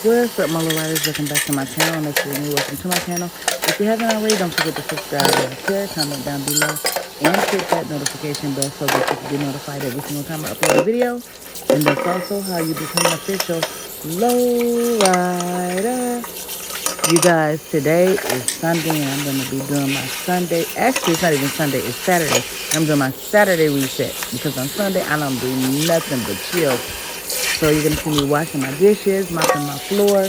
What's up, my little riders? Welcome back to my channel. And if you're new, welcome to my channel. If you haven't already, don't forget to subscribe, like, share, comment down below, and hit that notification bell so that you can be notified every single time I upload a video. And that's also how you become an official low rider. You guys, today is Sunday, and I'm going to be doing my Sunday. Actually, it's not even Sunday. It's Saturday. I'm doing my Saturday reset because on Sunday, I don't do nothing but chill. So you're going to see me washing my dishes, mopping my floor.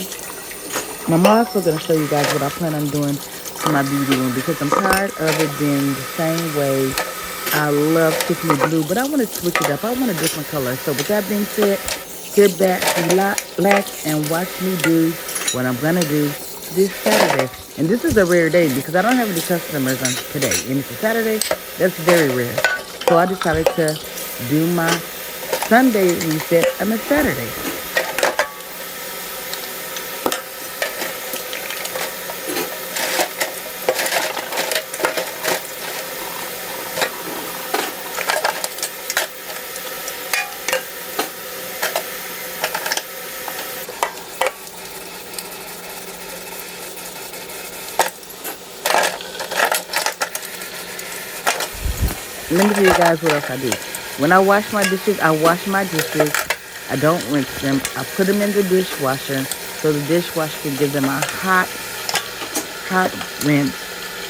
And I'm also going to show you guys what I plan on doing to my beauty room because I'm tired of it being the same way. I love Tiffany blue, but I want to switch it up. I want a different color. So with that being said, sit back, relax, and watch me do what I'm going to do this Saturday. And this is a rare day because I don't have any customers on today. And it's a Saturday. That's very rare. So I decided to do my Sunday reset on a Saturday. Let me tell you guys what else I do. When I wash my dishes, I wash my dishes. I don't rinse them. I put them in the dishwasher so the dishwasher can give them a hot rinse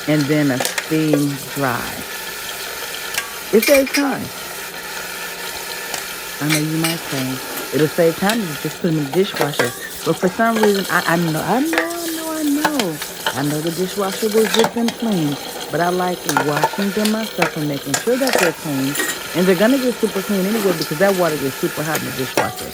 and then a steam dry. It saves time. I know you might say it'll save time to just put them in the dishwasher. But for some reason, I know the dishwasher will zip them clean. But I like washing them myself and making sure that they're clean. And they're going to get super clean anyway because that water gets super hot in the dishwasher.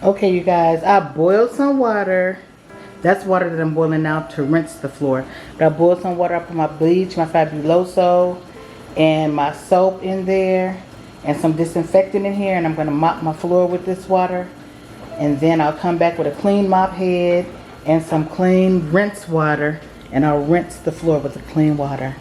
Okay, you guys, I boiled some water. That's water that I'm boiling now to rinse the floor. But I boiled some water. I put my bleach, my Fabuloso, and my soap in there and some disinfectant in here, and I'm going to mop my floor with this water. And then I'll come back with a clean mop head and some clean rinse water, and I'll rinse the floor with the clean water.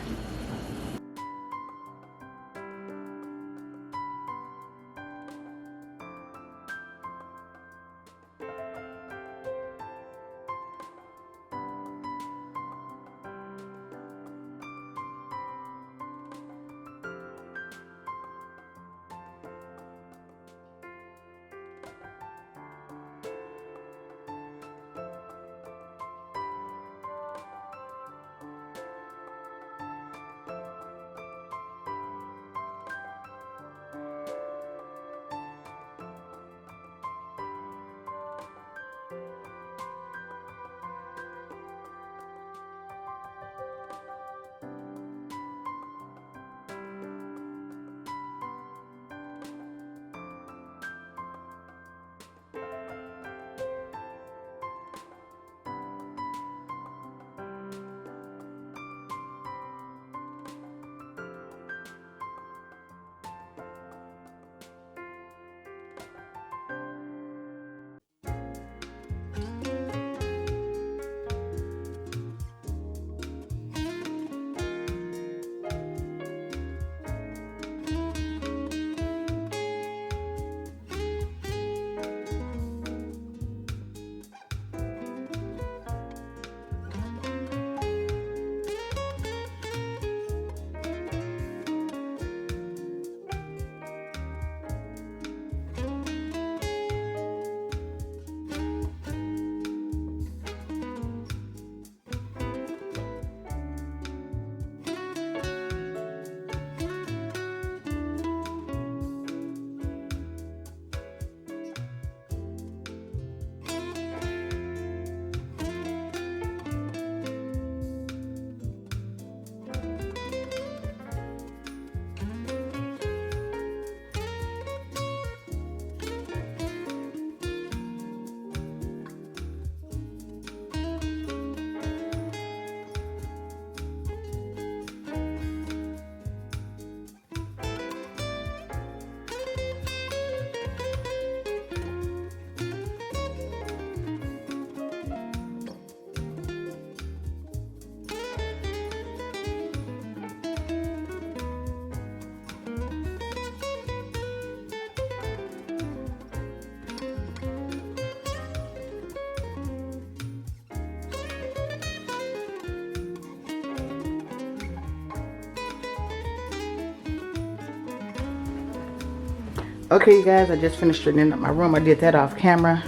Okay, you guys, I just finished straightening up my room. I did that off camera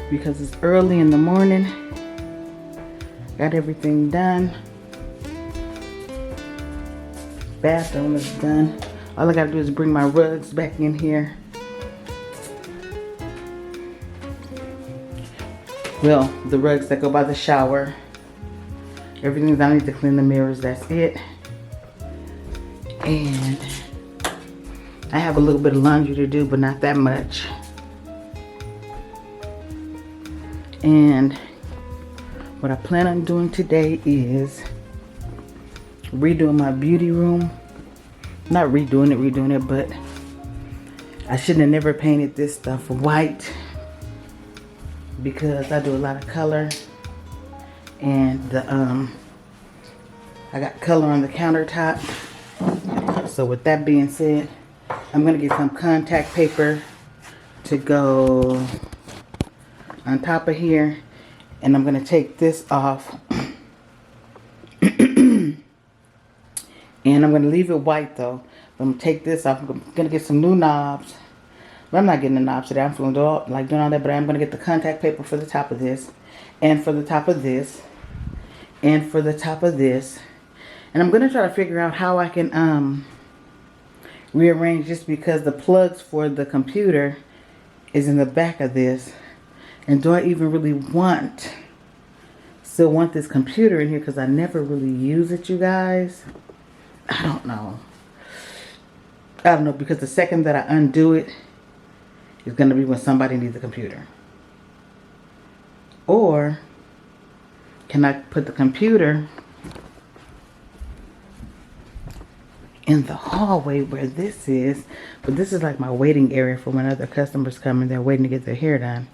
because it's early in the morning. Got everything done. Bathroom is done. All I gotta do is bring my rugs back in here. Well, the rugs that go by the shower. Everything I need to clean the mirrors, that's it. And I have a little bit of laundry to do, but not that much. And what I plan on doing today is redoing my beauty room. Not redoing it, but I shouldn't have never painted this stuff white because I do a lot of color. And I got color on the countertop. So with that being said, I'm gonna get some contact paper to go on top of here, and I'm gonna take this off and I'm gonna leave it white though. I'm gonna take this off. I'm gonna get some new knobs, but I'm not getting the knobs today. I'm feeling doing all that, but I'm gonna get the contact paper for the top of this, and for the top of this, and for the top of this, and I'm gonna try to figure out how I can rearrange this, because the plugs for the computer is in the back of this. And do I even really still want this computer in here, because I never really use it, you guys? I don't know, because the second that I undo it is going to be when somebody needs a computer. Or can I put the computer in the hallway where this is. But this is like my waiting area for when other customers come and they're waiting to get their hair done.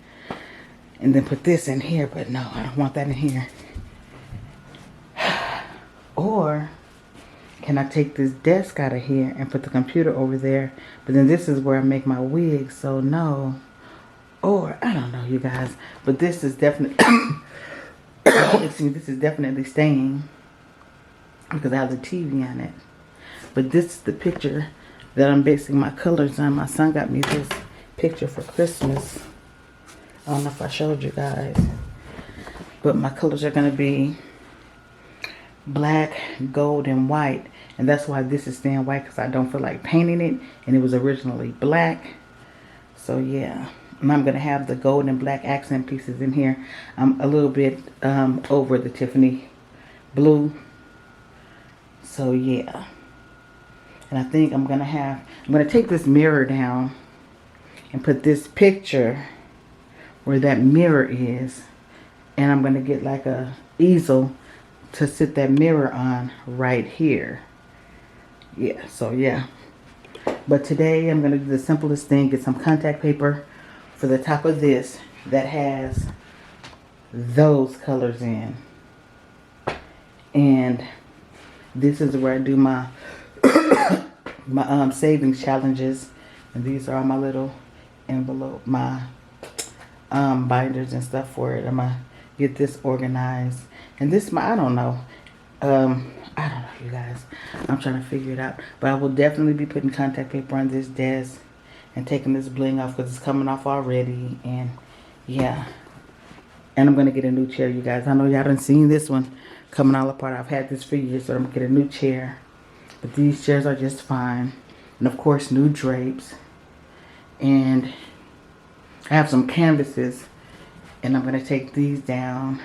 And then put this in here, but no, I don't want that in here. Or can I take this desk out of here and put the computer over there? But then this is where I make my wigs, so no. Or, I don't know, you guys. But this is definitely, excuse me, this is definitely staying because I have the TV on it. But this is the picture that I'm basing my colors on. My son got me this picture for Christmas. I don't know if I showed you guys. But my colors are going to be black, gold, and white. And that's why this is staying white, because I don't feel like painting it. And it was originally black. So yeah. And I'm going to have the gold and black accent pieces in here. I'm a little bit over the Tiffany blue. So yeah. And I think I'm going to take this mirror down and put this picture where that mirror is. And I'm going to get like a easel to sit that mirror on right here. Yeah, so yeah. But today I'm going to do the simplest thing. Get some contact paper for the top of this that has those colors in. And this is where I do my my savings challenges. And these are all my little envelope, my binders and stuff for it. I'm gonna get this organized. And this, I don't know, you guys. I'm trying to figure it out. But I will definitely be putting contact paper on this desk and taking this bling off because it's coming off already. And yeah. And I'm going to get a new chair, you guys. I know y'all done seen this one coming all apart. I've had this for years, so I'm going to get a new chair. But these chairs are just fine. And of course, new drapes. And I have some canvases. And I'm going to take these down.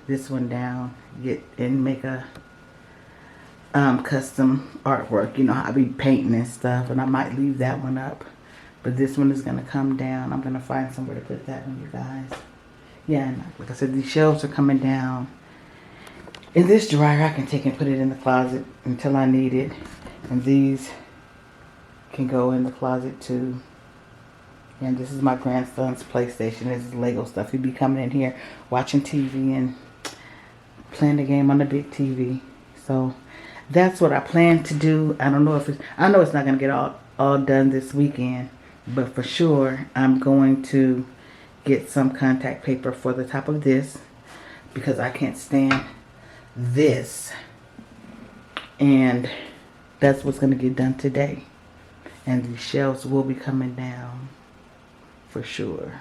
This one down. And make a custom artwork. You know how I be painting and stuff. And I might leave that one up. But this one is going to come down. I'm going to find somewhere to put that one, you guys. Yeah, and like I said, these shelves are coming down. In this dryer, I can take and put it in the closet until I need it. And these can go in the closet too. And this is my grandson's PlayStation. This is Lego stuff. He'd be coming in here watching TV and playing the game on the big TV. So that's what I plan to do. I don't know if it's, I know it's not going to get all done this weekend. But for sure, I'm going to get some contact paper for the top of this. Because I can't stand this. And that's what's going to get done today. And the shelves will be coming down. For sure.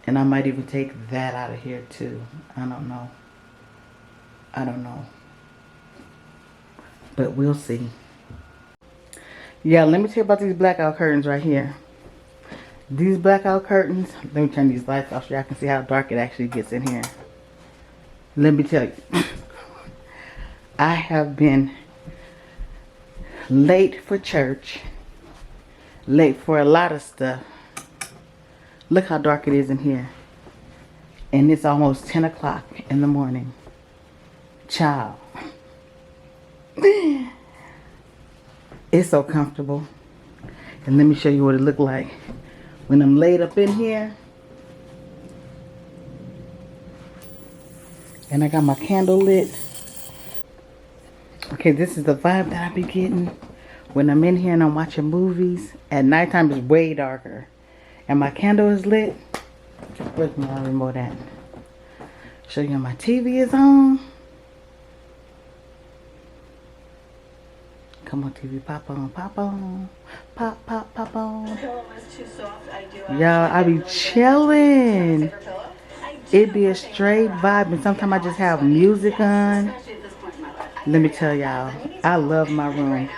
And I might even take that out of here too. I don't know. I don't know. But we'll see. Yeah, let me tell you about these blackout curtains right here. These blackout curtains. Let me turn these lights off so y'all can see how dark it actually gets in here. Let me tell you. I have been late for church. Late for a lot of stuff. Look how dark it is in here. And it's almost 10 o'clock in the morning. Child. It's so comfortable. And let me show you what it looked like when I'm laid up in here. And I got my candle lit. Okay, this is the vibe that I be getting when I'm in here and I'm watching movies. At nighttime it's way darker. And my candle is lit. Where's my remote at? Show you my TV is on. Come on, TV, pop on, pop on. Pop, pop, pop on. Y'all, I be chilling. It be a straight vibe. And sometimes I just have music on. Let me tell y'all, I love my room.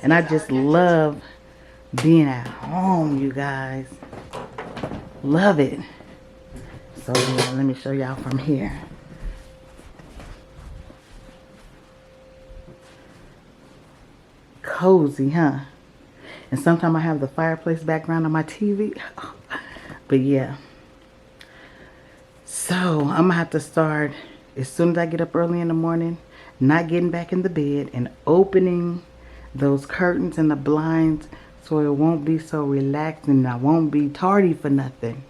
And I just love being at home, you guys. Love it. So yeah, let me show y'all from here. Cozy, huh? And sometimes I have the fireplace background on my TV. But yeah. So I'm gonna have to start as soon as I get up early in the morning. not getting back in the bed and opening those curtains and the blinds so it won't be so relaxed and I won't be tardy for nothing.